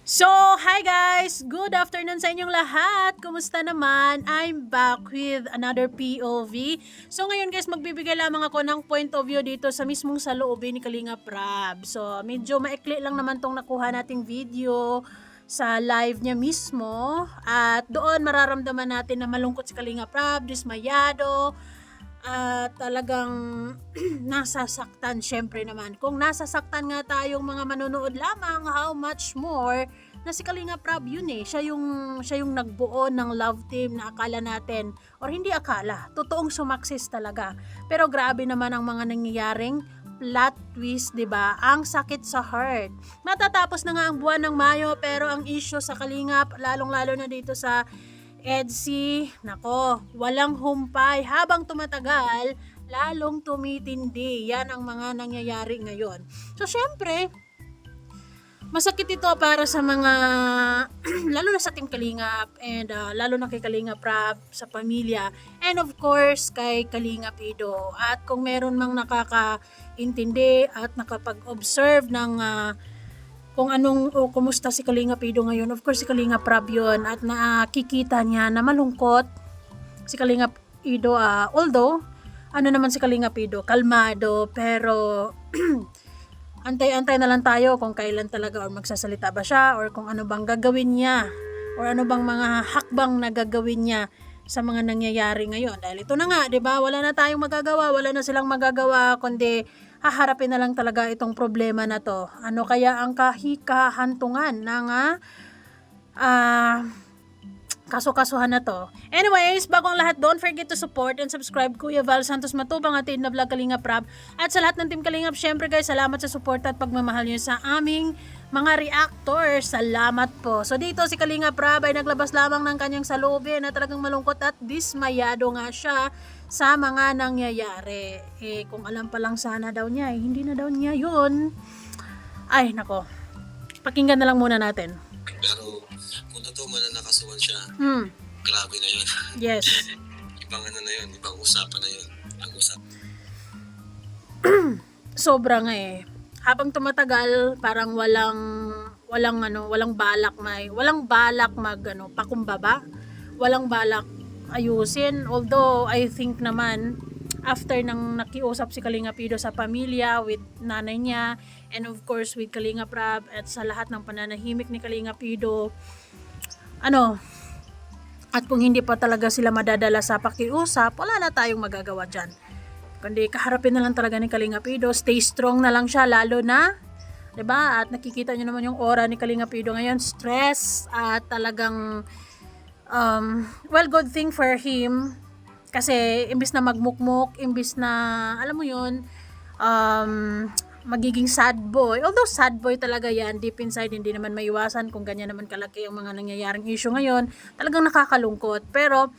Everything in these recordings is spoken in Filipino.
So, hi guys! Good afternoon sa inyong lahat! Kumusta naman? I'm back with another POV. So, ngayon guys, magbibigay lamang ako ng point of view dito sa mismong saloobin ni Kalinga Prab. So, medyo maikli lang naman tong nakuha nating video sa live niya mismo. At doon mararamdaman natin na malungkot si Kalinga Prab, dismayado, at talagang nasasaktan syempre naman. Kung nasasaktan nga tayong mga manonood lamang, how much more na si Kalinga Prab yun eh. Siya yung nagbuo ng love team na akala natin, or hindi akala, totoong sumakses talaga. Pero grabe naman ang mga nangyayaring plot twist, 'di ba? Ang sakit sa heart. Matatapos na nga ang buwan ng Mayo, pero ang issue sa Kalingap, lalong-lalo na dito sa EDSI, nako, walang humpay. Habang tumatagal, lalong tumitindi. Yan ang mga nangyayari ngayon. So, syempre, masakit ito para sa mga, lalo na sa Team Kalingap, and lalo na kay Kalinga Prab, sa pamilya, and of course, kay Kalinga Pido. At kung meron mang nakakaintindi at nakapag-observe ng kung anong o kumusta si Kalinga Pido ngayon. Of course, si Kalinga Prab yun, at nakikita niya na malungkot si Kalinga Pido, although ano naman si Kalinga Pido, kalmado, pero antay-antay na lang tayo kung kailan talaga, or magsasalita ba siya, or kung ano bang gagawin niya, or ano bang mga hakbang na gagawin niya sa mga nangyayari ngayon. Dahil ito na nga, 'di ba? Wala na tayong magagawa, wala na silang magagawa kundi haharapin na lang talaga itong problema na to. Ano kaya ang kahikahantungan ng kaso-kasuhan na to. Anyways, bago ang lahat, don't forget to support and subscribe Kuya Val Santos Matubang at na vlog Kalinga Prab. At sa lahat ng Team Kalingap, syempre guys, salamat sa support at pagmamahal niyo sa aming mga reactors. Salamat po. So dito si Kalinga Prab ay naglabas lamang ng kanyang saloobin na talagang malungkot at dismayado nga siya sa mga nangyayari. Kung alam pa lang sana daw niya, hindi na daw niya yun. Ay, nako. Pakinggan na lang muna natin. Pero kung totoo man na nakasuhan siya, grabe na yun. Yes. Ibang ano na yun, ibang usapan na yun. Ibang usapan. Sobra nga eh. Habang tumatagal, parang walang balak pakumbaba. Walang balak ayusin. Although I think naman after nang nakiusap si Kalinga Pido sa pamilya with nanay niya, and of course with Kalinga Prab, at sa lahat ng pananahimik ni Kalinga Pido, at kung hindi pa talaga sila madadala sa pakiusap, wala na tayong magagawa dyan. Kundi kaharapin na lang talaga ni Kalinga Pido. Stay strong na lang siya, lalo na, 'di ba? At nakikita niyo naman yung aura ni Kalinga Pido ngayon, stress, at talagang well, good thing for him, kasi imbis na magmukmuk, imbis na alam mo yun, magiging sad boy, although sad boy talaga yan deep inside, hindi naman maiwasan kung ganyan naman kalaki ang mga nangyayaring issue ngayon, talagang nakakalungkot, pero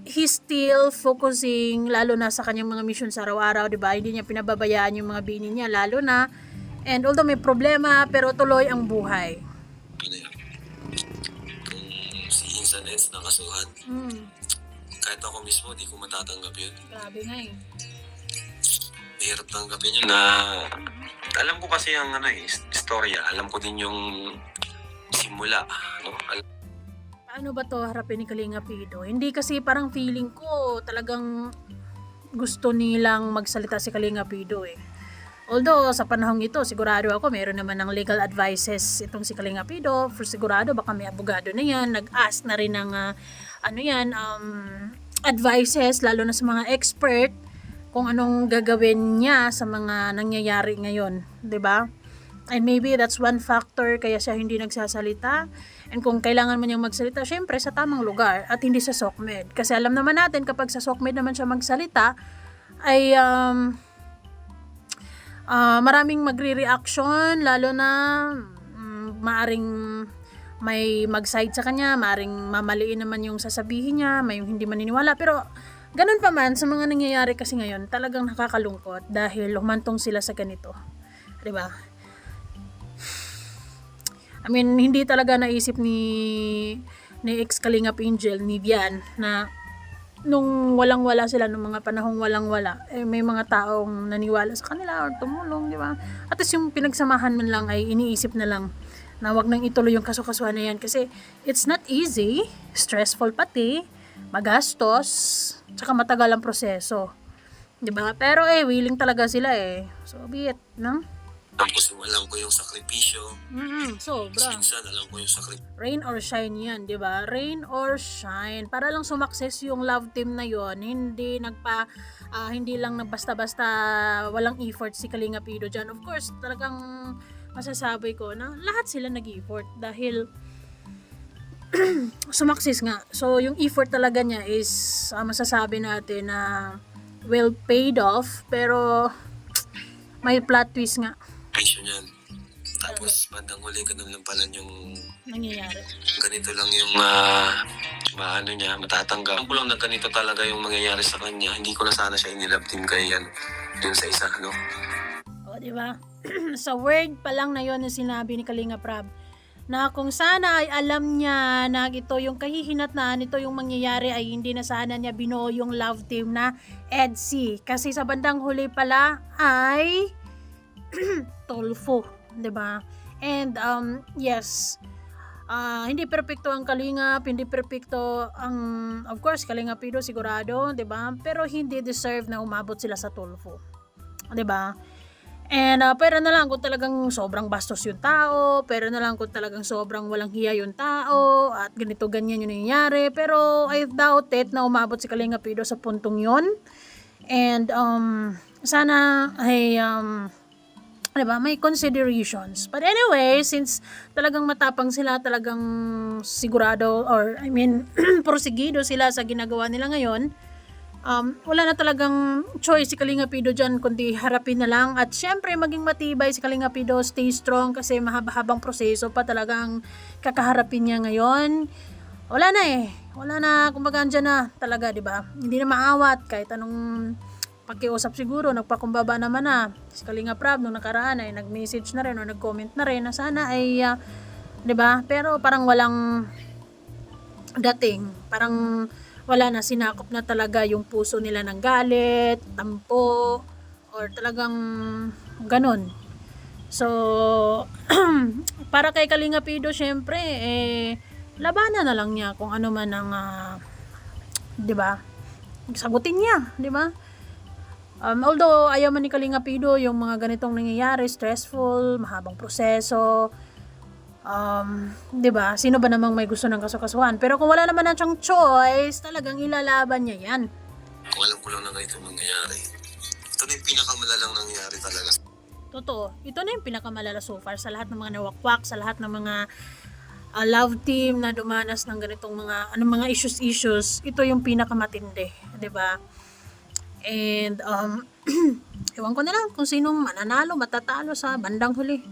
he's still focusing lalo na sa kanyang mga mission sa araw-araw, 'di ba? Hindi niya pinababayaan yung mga bini niya, lalo na, and although may problema, pero tuloy ang buhay. Ano yun? Kung si Incidents nakasuhan, kahit ako mismo, di ko matatanggap yun. Grabe nga eh. Mahirap tanggapin yun na alam ko kasi ang istorya, alam ko din yung simula, no? Paano ba to harapin ni Kalinga Pido? Hindi kasi, parang feeling ko talagang gusto nilang magsalita si Kalinga Pido eh. Although sa panahong ito, sigurado ako meron naman ng legal advices itong si Kalinga Pido. For sigurado, baka may abogado na yan, nag-ask na rin ng advices, lalo na sa mga expert, kung anong gagawin niya sa mga nangyayari ngayon, 'di ba? And maybe that's one factor kaya siya hindi nagsasalita. And kung kailangan man niyang magsalita, syempre sa tamang lugar at hindi sa SOCMED. Kasi alam naman natin, kapag sa SOCMED naman siya magsalita, ay maraming magre-reaction, lalo na maaring may mag-side sa kanya, maaring mamaliin naman yung sasabihin niya, may hindi maniniwala. Pero ganun pa man, sa mga nangyayari kasi ngayon, talagang nakakalungkot dahil humantong sila sa ganito. 'Di ba? I mean, hindi talaga naisip ni ex Kalingap Angel, ni Vian, na nung walang-wala sila, nung mga panahong walang-wala, may mga taong naniwala sa kanila or tumulong, di ba? At least yung pinagsamahan man lang ay iniisip na lang na wag nang ituloy yung kasukasuhan na yan kasi it's not easy, stressful pati, magastos, tsaka matagal ang proseso. 'Di ba? Pero willing talaga sila So be it, no? Alam ko yung sakripisyo. Sobra. Minsan alam ko yung sakripisyo. Rain or shine yan, di ba? Rain or shine. Para lang sumakses yung love team na yon, hindi lang na basta-basta walang effort si Kalinga Pido dyan. Of course, talagang masasabi ko na lahat sila nag-effort dahil sumakses nga. So, yung effort talaga niya is masasabi natin na well paid off, pero may plot twist nga. Passion yan. Tapos bandang huli ganun lang pala yung Nangyayari. ganito lang yung matatanggap. Alam ko lang na ganito talaga yung mangyayari sa kanya. Hindi ko na sana siya inilove team kaya yan dun sa isa, no? O, di ba? Sa word pa lang na yon na sinabi ni Kalinga Prab na kung sana ay alam niya na ito yung kahihinatnan, ito yung mangyayari ay hindi na sana niya binuo yung love team na EDC. Kasi sa bandang huli pala ay Tulfo, 'di ba? And yes, hindi perpekto ang Kalingap, hindi perpekto ang of course Kalinga Pido sigurado, 'di ba? Pero hindi deserve na umabot sila sa Tulfo. 'Di ba? And pero na lang kung talagang sobrang bastos yung tao, pero na lang kung talagang sobrang walang hiya yung tao at ganito ganyan yung nangyayari, pero I doubt it na umabot si Kalinga Pido sa puntong 'yon. And sana ay diba, may considerations. But anyway, since talagang matapang sila, talagang sigurado, or I mean, porsigido sila sa ginagawa nila ngayon, wala na talagang choice si Kalinga Pido dyan, kundi harapin na lang. At syempre, maging matibay si Kalinga Pido, stay strong, kasi mahaba-habang proseso pa talagang kakaharapin niya ngayon. Wala na, kumbaga andyan na talaga, diba? Hindi na maawat, kahit anong pakiusap siguro, nagpakumbaba naman na si Kalinga Prab nung nakaraan ay nag-message na rin o nag-comment na rin na sana ay 'di ba? Pero parang walang dating, parang wala na, sinakop na talaga yung puso nila ng galit, tampo, or talagang ganun. So para kay Kalinga Pido syempre labanan na lang niya kung ano man ang 'di ba? Sagutin niya, 'di ba? Although ayaw man ni Kalinga Pido yung mga ganitong nangyayari, stressful, mahabang proseso, 'di ba? Sino ba namang may gusto ng kasukasuhan? Pero kung wala naman na siyang choice, talagang ilalaban niya 'yan. Kung alam ko lang na ganito mangyayari. Ito na yung pinakamalalang nangyayari talaga. Totoo. Ito na yung pinakamalala so far sa lahat ng mga nawakwak, sa lahat ng mga love team na dumanas ng ganitong mga issues. Ito yung pinakamatindi, 'di ba? And ewan ko na lang kung sinong mananalo, matatalo sa bandang huli.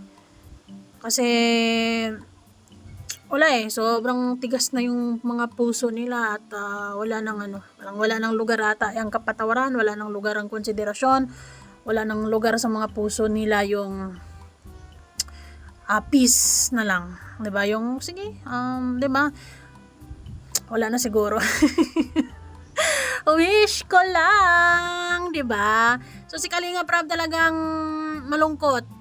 Kasi wala sobrang tigas na yung mga puso nila at wala nang lugar ata ang kapatawaran, wala nang lugar ang konsiderasyon, wala nang lugar sa mga puso nila yung peace na lang, 'di ba? Yung sige, 'di ba? Wala na siguro. Wish ko lang, 'di ba? So si Kalinga Prab talagang malungkot.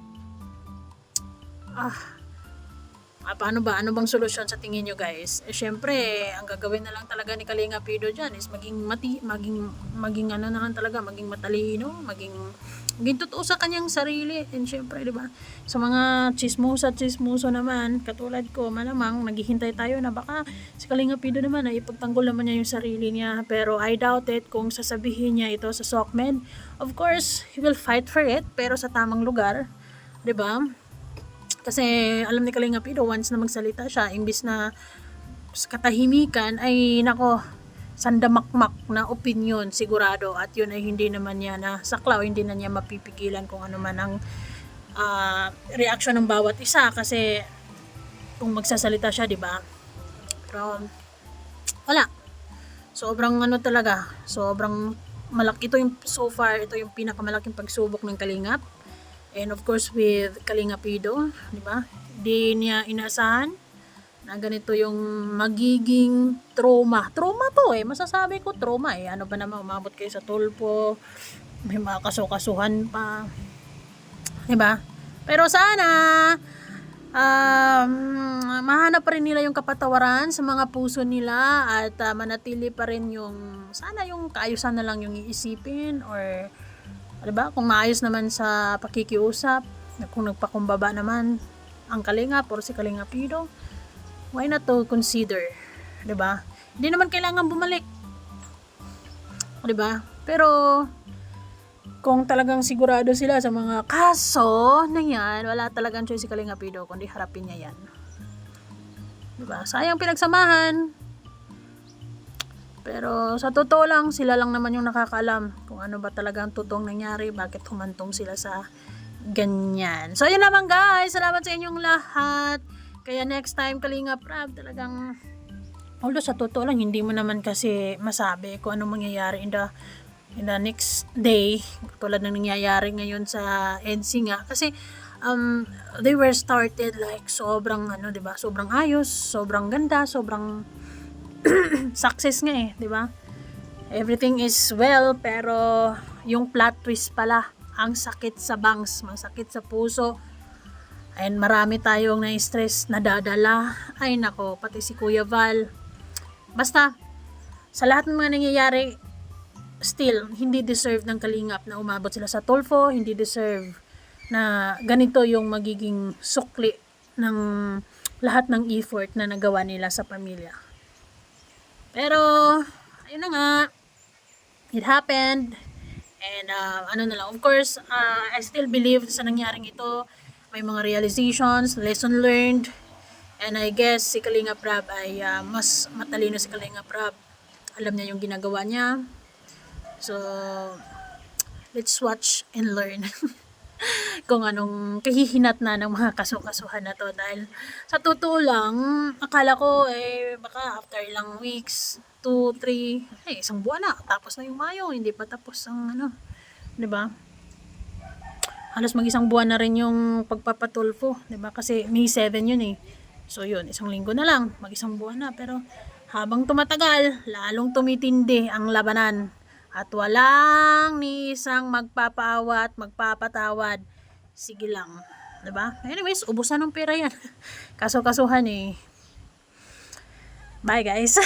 Paano ba? Ano bang solusyon sa tingin nyo, guys? Syempre, ang gagawin na lang talaga ni Kalinga Pido dyan is maging matalino, maging totoo sa kanyang sarili. And syempre, di ba? Sa mga chismoso naman, katulad ko, malamang naghihintay tayo na baka si Kalinga Pido naman ay ipagtanggol naman niya yung sarili niya. Pero I doubt it kung sasabihin niya ito sa SOCMED. Of course, he will fight for it, pero sa tamang lugar. Di ba? Kasi alam ni Kalinga Pido, once na magsalita siya, imbis na katahimikan, ay nako, sandamakmak na opinion sigurado. At yun ay hindi naman niya nasaklaw, hindi na niya mapipigilan kung ano man ang reaction ng bawat isa. Kasi kung magsasalita siya, di ba? Pero wala. Sobrang sobrang malaki. Ito yung so far, ito yung pinakamalaking pagsubok ng Kalingap. And of course with Kalinga Pido, di ba? Di niya inaasahan na ganito yung magiging trauma. Trauma to masasabi ko trauma Ano ba naman, umabot kayo sa tulpo, may mga kasukasuhan pa. Di ba? Pero sana mahanap pa rin nila yung kapatawaran sa mga puso nila at manatili pa rin yung sana yung kaayusan na lang yung iisipin or 'di ba kung maayos naman sa pakikiusap, kung nagpakumbaba naman ang Kalingap or si Kalingap Ido, why not to consider, 'di ba? Hindi naman kailangan bumalik, 'di ba? Pero kung talagang sigurado sila sa mga kaso na yan, wala talagang choice si Kalingap Ido kundi harapin niya yan. Diba? Sayang pinagsamahan. Pero sa totoo lang, sila lang naman yung nakakaalam kung ano ba talagang totoong nangyari, bakit humantong sila sa ganyan. So yun naman guys, salamat sa inyong lahat. Kaya next time Kalingap Rab, talagang although sa totoo lang, hindi mo naman kasi masabi kung ano mangyayari in the next day, tulad ng nangyayari ngayon sa EDSI nga, kasi they were started like sobrang di ba, sobrang ayos, sobrang ganda, sobrang success nga di ba, everything is well, pero yung plot twist pala, ang sakit sa bangs, masakit sa puso, and marami tayong na-stress, nadadala, ay nako, pati si Kuya Val, basta sa lahat ng mga nangyayari, still, hindi deserve ng Kalingap na umabot sila sa Tulfo, hindi deserve na ganito yung magiging sukli ng lahat ng effort na nagawa nila sa pamilya. Pero, ayun na nga, it happened, and na lang, of course, I still believe sa nangyaring ito, may mga realizations, lesson learned, and I guess si Kalingap Rab ay mas matalino si Kalingap Rab, alam niya yung ginagawa niya. So, let's watch and learn kung anong kahihinat na ng mga kasukasuhan na to. Dahil sa totoo lang, akala ko baka after ilang weeks, 2, 3, isang buwan na, tapos na yung Mayo, hindi pa tapos ang 'di ba? Halos mag-isang buwan na rin yung pagpapatulfo, 'di ba? Kasi May 7 yun So yun, isang linggo na lang, mag-isang buwan na. Pero habang tumatagal, lalong tumitindi ang labanan. At walang ni isang magpapaawa at magpapatawad. Sige lang. 'Di ba? Anyways, ubos na ng pera yan. Kaso-kasuhan Bye guys.